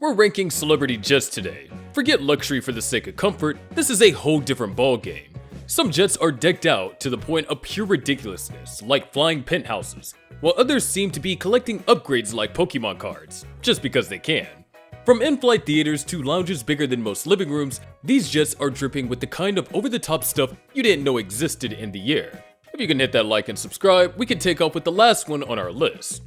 We're ranking celebrity jets today. Forget luxury for the sake of comfort, this is a whole different ballgame. Some jets are decked out to the point of pure ridiculousness, like flying penthouses, while others seem to be collecting upgrades like Pokemon cards, just because they can. From in-flight theaters to lounges bigger than most living rooms, these jets are dripping with the kind of over-the-top stuff you didn't know existed in the air. If you can hit that like and subscribe, we can take off with the last one on our list.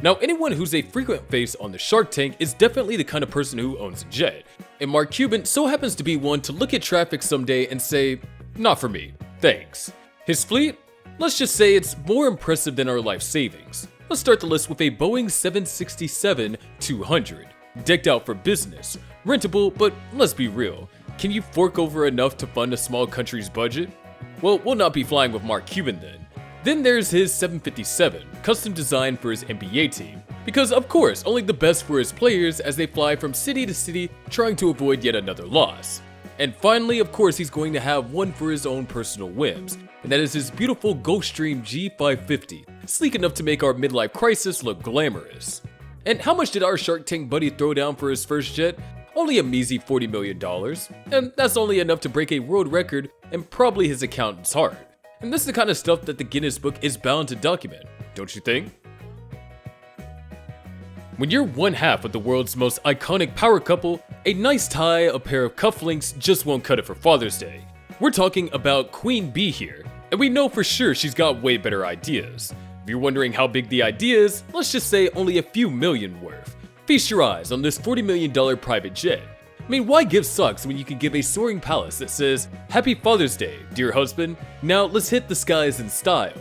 Now, anyone who's a frequent face on the Shark Tank is definitely the kind of person who owns a jet, and Mark Cuban so happens to be one to look at traffic someday and say, not for me, thanks. His fleet? Let's just say it's more impressive than our life savings. Let's start the list with a Boeing 767-200, decked out for business, rentable, but let's be real, can you fork over enough to fund a small country's budget? Well, we'll not be flying with Mark Cuban then. Then there's his 757, custom designed for his NBA team. Because of course, only the best for his players as they fly from city to city trying to avoid yet another loss. And finally, of course, he's going to have one for his own personal whims, and that is his beautiful Gulfstream G550, sleek enough to make our midlife crisis look glamorous. And how much did our Shark Tank buddy throw down for his first jet? Only a measly $40 million, and that's only enough to break a world record and probably his accountant's heart. And this is the kind of stuff that the Guinness Book is bound to document, don't you think? When you're one half of the world's most iconic power couple, a nice tie, a pair of cufflinks just won't cut it for Father's Day. We're talking about Queen Bee here, and we know for sure she's got way better ideas. If you're wondering how big the idea is, let's just say only a few million worth. Feast your eyes on this $40 million private jet. I mean, why give socks when you can give a soaring palace that says, Happy Father's Day, dear husband, now let's hit the skies in style.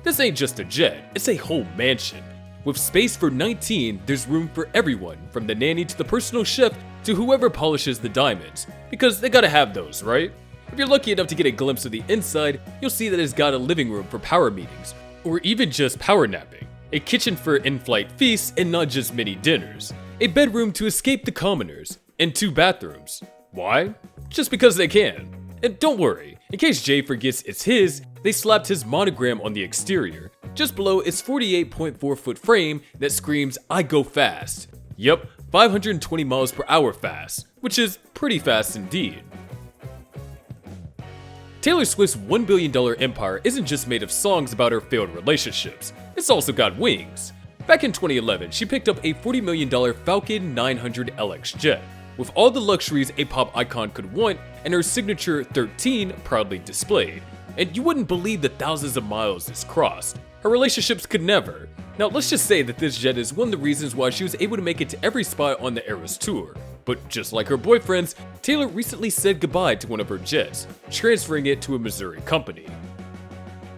This ain't just a jet, it's a whole mansion. With space for 19, there's room for everyone, from the nanny to the personal chef to whoever polishes the diamonds, because they gotta have those, right? If you're lucky enough to get a glimpse of the inside, you'll see that it's got a living room for power meetings, or even just power napping, a kitchen for in-flight feasts and not just mini dinners, a bedroom to escape the commoners, and 2 bathrooms. Why? Just because they can. And don't worry, in case Jay forgets it's his, they slapped his monogram on the exterior, just below its 48.4 foot frame that screams, I go fast. Yup, 520 miles per hour fast, which is pretty fast indeed. Taylor Swift's $1 billion empire isn't just made of songs about her failed relationships, it's also got wings. Back in 2011, she picked up a $40 million Falcon 900 LX jet, with all the luxuries a pop icon could want and her signature 13 proudly displayed. And you wouldn't believe the thousands of miles this crossed. Her relationships could never. Now let's just say that this jet is one of the reasons why she was able to make it to every spot on the Eras tour. But just like her boyfriends, Taylor recently said goodbye to one of her jets, transferring it to a Missouri company.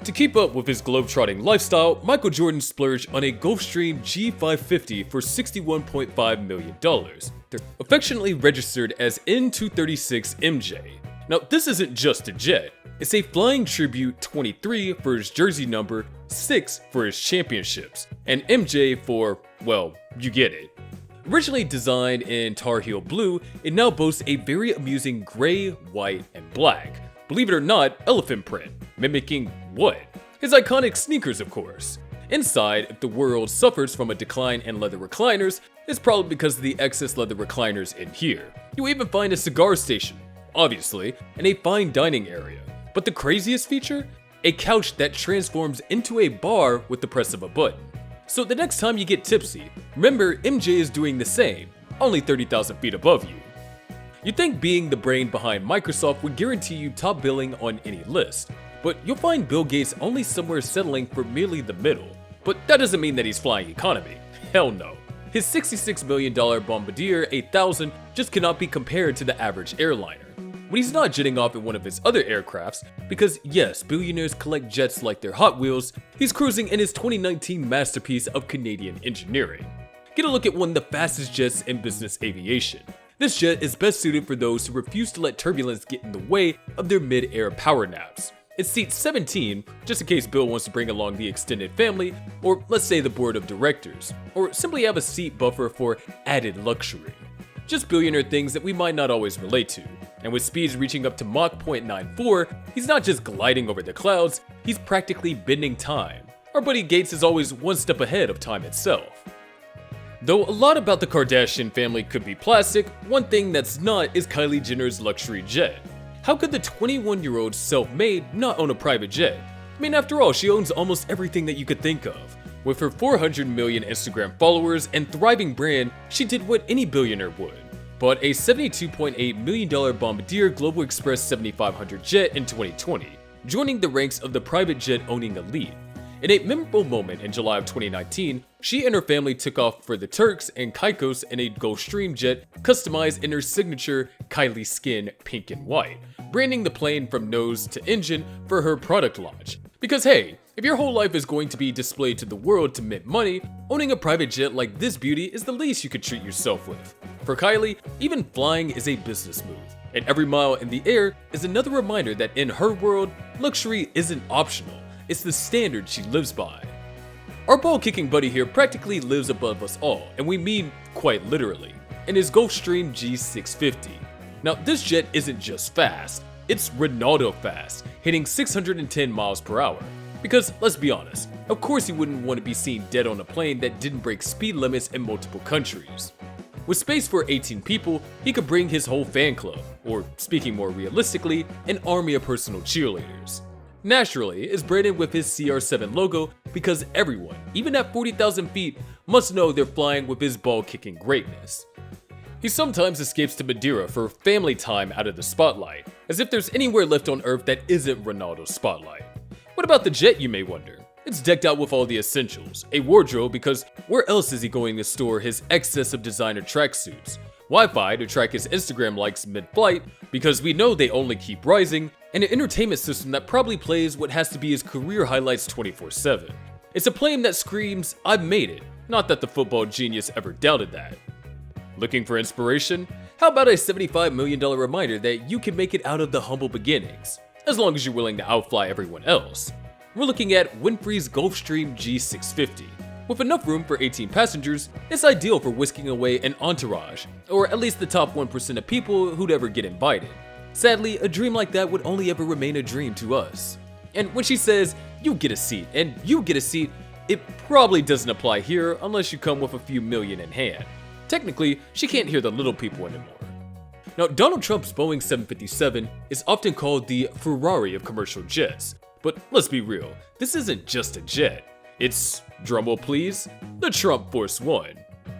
To keep up with his globetrotting lifestyle, Michael Jordan splurged on a Gulfstream G550 for $61.5 million. They're affectionately registered as N236MJ. Now this isn't just a jet, it's a flying tribute 23 for his jersey number, 6 for his championships, and MJ for, well, you get it. Originally designed in Tar Heel blue, it now boasts a very amusing gray, white, and black. Believe it or not, elephant print, mimicking what? His iconic sneakers, of course. Inside, if the world suffers from a decline in leather recliners, it's probably because of the excess leather recliners in here. You even find a cigar station, obviously, and a fine dining area. But the craziest feature? A couch that transforms into a bar with the press of a button. So the next time you get tipsy, remember MJ is doing the same, only 30,000 feet above you. You'd think being the brain behind Microsoft would guarantee you top billing on any list, but you'll find Bill Gates only somewhere settling for merely the middle. But that doesn't mean that he's flying economy. Hell no. His $66 million Bombardier 8000 just cannot be compared to the average airliner. When he's not jetting off in one of his other aircrafts, because yes, billionaires collect jets like they're Hot Wheels, he's cruising in his 2019 masterpiece of Canadian engineering. Get a look at one of the fastest jets in business aviation. This jet is best suited for those who refuse to let turbulence get in the way of their mid-air power naps. It seats 17, just in case Bill wants to bring along the extended family, or let's say the board of directors, or simply have a seat buffer for added luxury. Just billionaire things that we might not always relate to. And with speeds reaching up to Mach 0.94, he's not just gliding over the clouds, he's practically bending time. Our buddy Gates is always one step ahead of time itself. Though a lot about the Kardashian family could be plastic, one thing that's not is Kylie Jenner's luxury jet. How could the 21-year-old self-made not own a private jet? I mean, after all, she owns almost everything that you could think of. With her 400 million Instagram followers and thriving brand, she did what any billionaire would. Bought a $72.8 million Bombardier Global Express 7500 jet in 2020, joining the ranks of the private jet-owning elite. In a memorable moment in July of 2019, she and her family took off for the Turks and Caicos in a Gulfstream jet customized in her signature Kylie skin pink and white, branding the plane from nose to engine for her product launch. Because hey, if your whole life is going to be displayed to the world to mint money, owning a private jet like this beauty is the least you could treat yourself with. For Kylie, even flying is a business move, and every mile in the air is another reminder that in her world, luxury isn't optional, it's the standard she lives by. Our ball-kicking buddy here practically lives above us all, and we mean quite literally, in his Gulfstream G650. Now this jet isn't just fast, it's Ronaldo fast, hitting 610 miles per hour. Because let's be honest, of course he wouldn't want to be seen dead on a plane that didn't break speed limits in multiple countries. With space for 18 people, he could bring his whole fan club, or speaking more realistically, an army of personal cheerleaders. Naturally, it's branded with his CR7 logo because everyone, even at 40,000 feet, must know they're flying with his ball-kicking greatness. He sometimes escapes to Madeira for family time out of the spotlight, as if there's anywhere left on Earth that isn't Ronaldo's spotlight. What about the jet, you may wonder? It's decked out with all the essentials, a wardrobe because where else is he going to store his excess of designer tracksuits, Wi-Fi to track his Instagram likes mid-flight because we know they only keep rising, and an entertainment system that probably plays what has to be his career highlights 24/7. It's a plane that screams, "I've made it," not that the football genius ever doubted that. Looking for inspiration? How about a $75 million reminder that you can make it out of the humble beginnings, as long as you're willing to outfly everyone else? We're looking at Winfrey's Gulfstream G650. With enough room for 18 passengers, it's ideal for whisking away an entourage, or at least the top 1% of people who'd ever get invited. Sadly, a dream like that would only ever remain a dream to us. And when she says, "you get a seat," and "you get a seat," it probably doesn't apply here unless you come with a few million in hand. Technically, she can't hear the little people anymore. Now, Donald Trump's Boeing 757 is often called the Ferrari of commercial jets. But let's be real, this isn't just a jet. It's, drumroll please, the Trump Force One.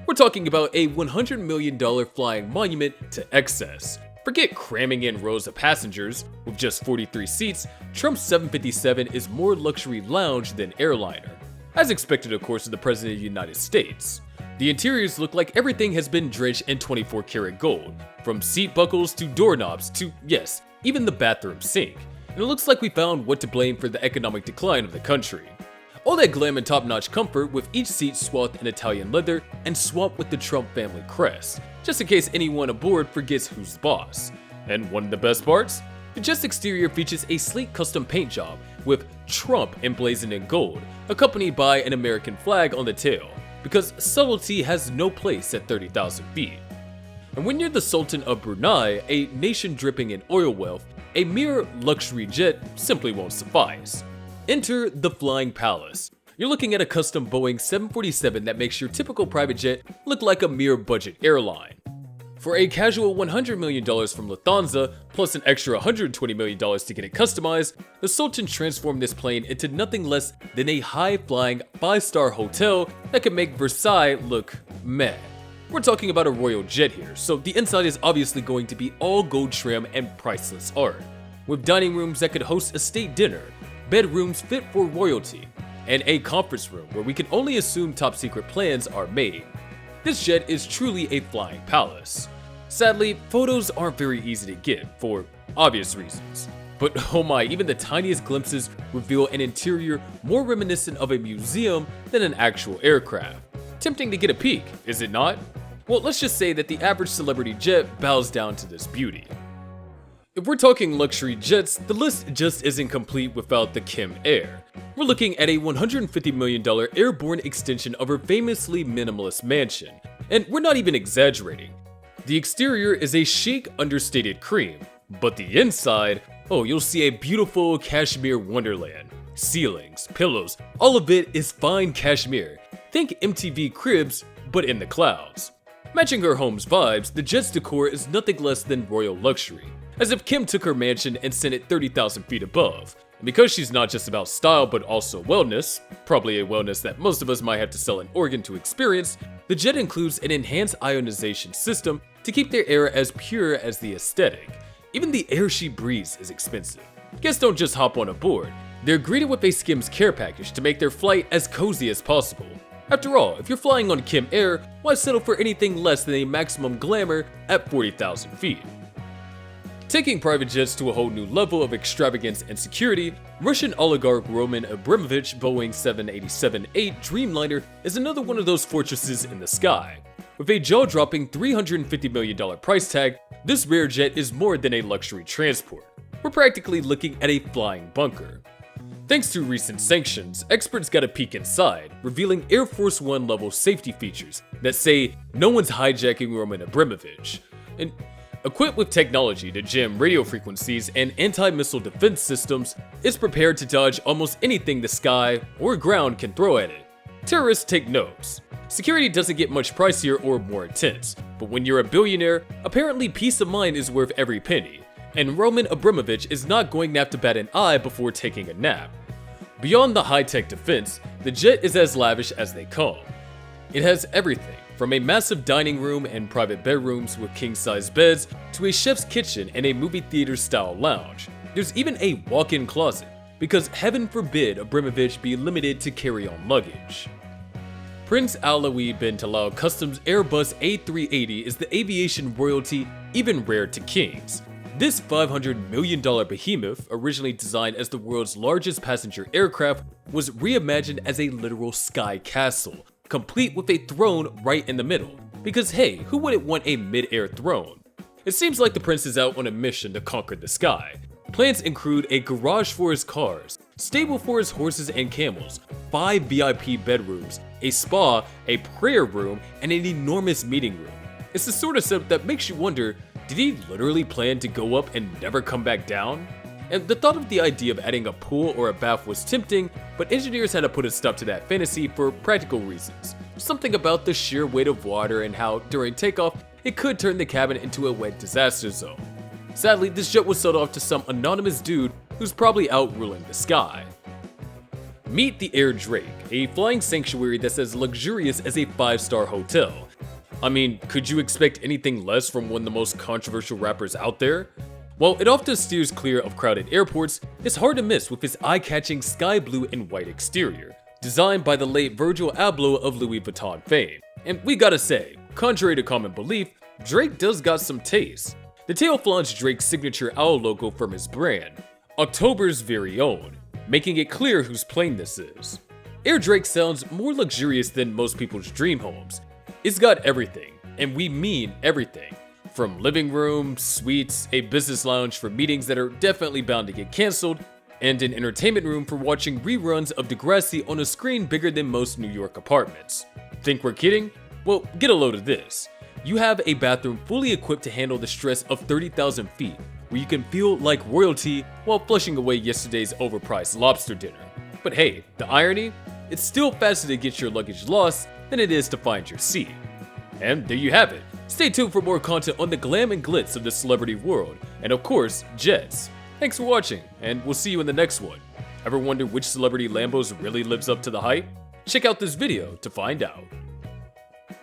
We're talking about a $100 million flying monument to excess. Forget cramming in rows of passengers. With just 43 seats, Trump's 757 is more luxury lounge than airliner. As expected, of course, of the President of the United States. The interiors look like everything has been drenched in 24 karat gold, from seat buckles to doorknobs to, yes, even the bathroom sink. And it looks like we found what to blame for the economic decline of the country. All that glam and top-notch comfort with each seat swathed in Italian leather and swapped with the Trump family crest, just in case anyone aboard forgets who's the boss. And one of the best parts? The jet's exterior features a sleek custom paint job with Trump emblazoned in gold, accompanied by an American flag on the tail, because subtlety has no place at 30,000 feet. And when you're the Sultan of Brunei, a nation dripping in oil wealth, a mere luxury jet simply won't suffice. Enter the Flying Palace. You're looking at a custom Boeing 747 that makes your typical private jet look like a mere budget airline. For a casual $100 million from Lufthansa, plus an extra $120 million to get it customized, the Sultan transformed this plane into nothing less than a high-flying 5-star hotel that can make Versailles look meh. We're talking about a royal jet here, so the inside is obviously going to be all gold trim and priceless art, with dining rooms that could host a state dinner, bedrooms fit for royalty, and a conference room where we can only assume top secret plans are made. This jet is truly a flying palace. Sadly, photos aren't very easy to get for obvious reasons. But oh my, even the tiniest glimpses reveal an interior more reminiscent of a museum than an actual aircraft. Tempting to get a peek, is it not? Well, let's just say that the average celebrity jet bows down to this beauty. If we're talking luxury jets, the list just isn't complete without the Kim Air. We're looking at a $150 million airborne extension of her famously minimalist mansion. And we're not even exaggerating. The exterior is a chic, understated cream, but the inside, oh, you'll see a beautiful cashmere wonderland. Ceilings, pillows, all of it is fine cashmere. Think MTV Cribs, but in the clouds. Matching her home's vibes, the jet's decor is nothing less than royal luxury, as if Kim took her mansion and sent it 30,000 feet above. And because she's not just about style but also wellness, probably a wellness that most of us might have to sell an organ to experience, the jet includes an enhanced ionization system to keep their air as pure as the aesthetic. Even the air she breathes is expensive. Guests don't just hop on aboard, they're greeted with a Skims care package to make their flight as cozy as possible. After all, if you're flying on Kim Air, why settle for anything less than a maximum glamour at 40,000 feet? Taking private jets to a whole new level of extravagance and security, Russian oligarch Roman Abramovich Boeing 787-8 Dreamliner is another one of those fortresses in the sky. With a jaw-dropping $350 million price tag, this rare jet is more than a luxury transport. We're practically looking at a flying bunker. Thanks to recent sanctions, experts got a peek inside, revealing Air Force One level safety features that say no one's hijacking Roman Abramovich. And equipped with technology to jam radio frequencies and anti-missile defense systems, it's prepared to dodge almost anything the sky or ground can throw at it. Terrorists take notes. Security doesn't get much pricier or more intense, but when you're a billionaire, apparently peace of mind is worth every penny. And Roman Abramovich is not going to have to bat an eye before taking a nap. Beyond the high-tech defense, the jet is as lavish as they come. It has everything, from a massive dining room and private bedrooms with king-size beds to a chef's kitchen and a movie theater-style lounge. There's even a walk-in closet, because heaven forbid Abramovich be limited to carry-on luggage. Prince Alawi bin Talal Customs Airbus A380 is the aviation royalty even rare to kings. This $500 million behemoth, originally designed as the world's largest passenger aircraft, was reimagined as a literal sky castle, complete with a throne right in the middle. Because hey, who wouldn't want a mid-air throne? It seems like the prince is out on a mission to conquer the sky. Plans include a garage for his cars, stable for his horses and camels, 5 VIP bedrooms, a spa, a prayer room, and an enormous meeting room. It's the sort of setup that makes you wonder, did he literally plan to go up and never come back down? And the thought of the idea of adding a pool or a bath was tempting, but engineers had to put a stop to that fantasy for practical reasons. Something about the sheer weight of water and how, during takeoff, it could turn the cabin into a wet disaster zone. Sadly, this jet was sold off to some anonymous dude who's probably out ruling the sky. Meet the Air Drake, a flying sanctuary that's as luxurious as a 5-star hotel. I mean, could you expect anything less from one of the most controversial rappers out there? While it often steers clear of crowded airports, it's hard to miss with its eye-catching sky blue and white exterior, designed by the late Virgil Abloh of Louis Vuitton fame. And we gotta say, contrary to common belief, Drake does got some taste. The tail flaunts Drake's signature owl logo from his brand, October's very own, making it clear whose plane this is. Air Drake sounds more luxurious than most people's dream homes. It's got everything, and we mean everything. From living room, suites, a business lounge for meetings that are definitely bound to get cancelled, and an entertainment room for watching reruns of Degrassi on a screen bigger than most New York apartments. Think we're kidding? Well, get a load of this. You have a bathroom fully equipped to handle the stress of 30,000 feet, where you can feel like royalty while flushing away yesterday's overpriced lobster dinner. But hey, the irony? It's still faster to get your luggage lost than it is to find your seat. And there you have it. Stay tuned for more content on the glam and glitz of the celebrity world, and of course, jets. Thanks for watching, and we'll see you in the next one. Ever wonder which celebrity Lambos really lives up to the hype? Check out this video to find out.